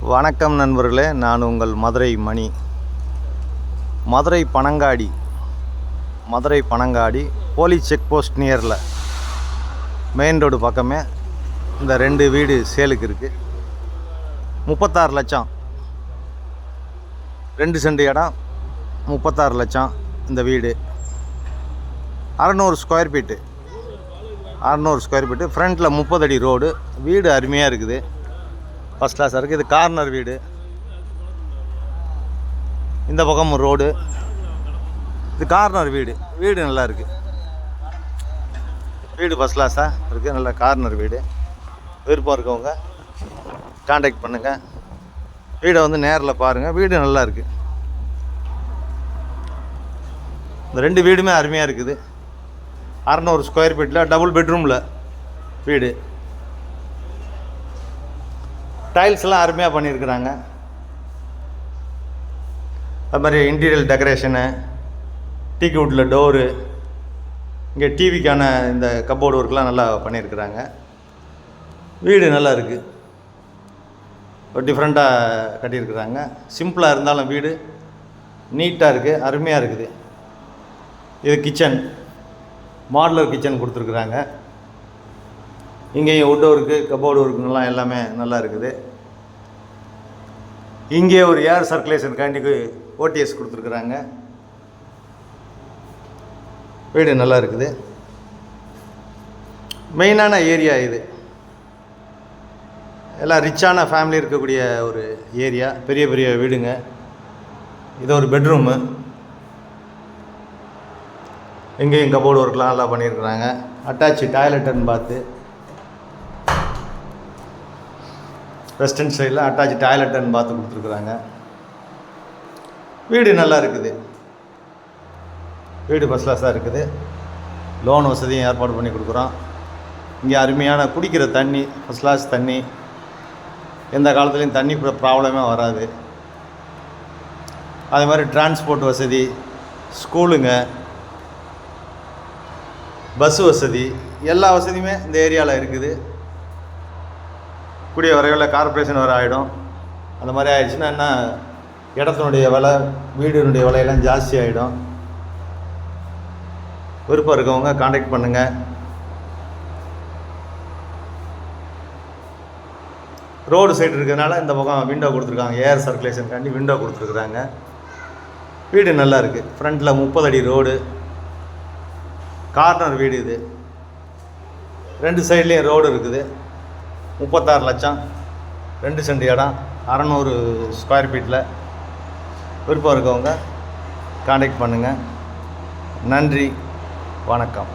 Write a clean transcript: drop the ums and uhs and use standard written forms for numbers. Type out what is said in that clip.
வணக்கம் நண்பர்களே, நான் உங்கள் Madurai Mani. Madurai Panangadi police check post நியரில் மெயின் ரோடு பக்கமே இந்த 2 வீடு சேலுக்கு இருக்குது. 36 லட்சம், 2 சென்ட் இடம், 36 லட்சம். இந்த வீடு 600 ஸ்கொயர் ஃபீட்டு, ஃப்ரண்ட்டில் 30 அடி ரோடு. வீடு அருமையாக இருக்குது, ஃபஸ்ட் கிளாஸாக இருக்குது. இது கார்னர் வீடு, இந்த பக்கம் ரோடு. இது கார்னர் வீடு நல்லா இருக்குது. வீடு ஃபஸ்ட் கிளாஸாக இருக்குது, நல்ல கார்னர் வீடு. விருப்பம் இருக்கவங்க கான்டாக்ட் பண்ணுங்கள், வீடை வந்து நேரில் பாருங்கள். வீடு நல்லா இருக்குது. இந்த 2 வீடுமே அருமையாக இருக்குது. 600 ஸ்கொயர் ஃபீட்டில் டபுள் பெட்ரூமில் வீடு. டைல்ஸ்லாம் அருமையாக பண்ணியிருக்கிறாங்க. அது மாதிரி இன்டீரியல் டெக்கரேஷனு, டீக்கு வுட்டில் டோரு, இங்கே டிவிக்கான இந்த கப்போர்டு ஒர்க்லாம் நல்லா பண்ணியிருக்கிறாங்க. வீடு நல்லா இருக்குது, ஒரு டிஃப்ரெண்ட்டாக கட்டியிருக்கிறாங்க. சிம்பிளாக இருந்தாலும் வீடு நீட்டாக இருக்குது, அருமையாக இருக்குது. இது கிச்சன், மாடுலர் கிச்சன் கொடுத்துருக்குறாங்க. இங்கேயும் வுட் ஒர்க்கு, கப்போர்டு ஒர்க்குங்கெல்லாம் எல்லாமே நல்லா இருக்குது. இங்கே ஒரு ஏர் சர்க்குலேஷனுக்காண்டி ஓடிஎஸ் கொடுத்துருக்குறாங்க. வீடு நல்லா இருக்குது. மெயினான ஏரியா இது, எல்லாம் ரிச்சான ஃபேமிலி இருக்கக்கூடிய ஒரு ஏரியா. பெரிய பெரிய வீடுங்க. இது ஒரு பெட்ரூமு. இங்கேயும் கப்போர்டு ஒர்க்லாம் நல்லா பண்ணியிருக்கிறாங்க. அட்டாச் டாய்லெட் அண்ட் பாத்து, வெஸ்டர்ன் சைடில் அட்டாச் டாய்லெட் அண்ட் பாத்து கொடுத்துருக்குறாங்க. வீடு நல்லா இருக்குது, வீடு ஃபஸ்ட் கிளாஸாக இருக்குது. லோன் வசதியும் ஏற்பாடு பண்ணி கொடுக்குறோம். இங்கே அருமையான குடிக்கிற தண்ணி, ஃபஸ்ட் கிளாஸ் தண்ணி, எந்த காலத்துலேயும் தண்ணி ப்ராப்ளமே வராது. அதே மாதிரி டிரான்ஸ்போர்ட் வசதி, ஸ்கூலுங்க, பஸ் வசதி, எல்லா வசதியுமே இந்த ஏரியாவில் இருக்குது. கூடிய வரைவில் கார்பரேஷன் வர ஆகிடும். அந்த மாதிரி ஆகிடுச்சுன்னா என்ன, இடத்தினுடைய விலை, வீடினுடைய விலையெல்லாம் ஜாஸ்தி ஆகிடும். விருப்பம் இருக்கவங்க கான்டாக்ட் பண்ணுங்கள். ரோடு சைடு இருக்கிறதுனால இந்த பக்கம் விண்டோ கொடுத்துருக்காங்க, ஏர் சர்க்குலேஷனுக்காண்டி விண்டோ கொடுத்துருக்குறாங்க. வீடு நல்லா இருக்குது. ஃப்ரண்ட்டில் 30 அடி ரோடு, கார்னர் வீடு. இது 2 சைட்லேயும் ரோடு இருக்குது. 36 லட்சம், 2 சென்ட் இடம், 600 ஸ்கொயர் ஃபீட்டில். விருப்பம் இருக்கவங்க கான்டாக்ட் பண்ணுங்கள். நன்றி, வணக்கம்.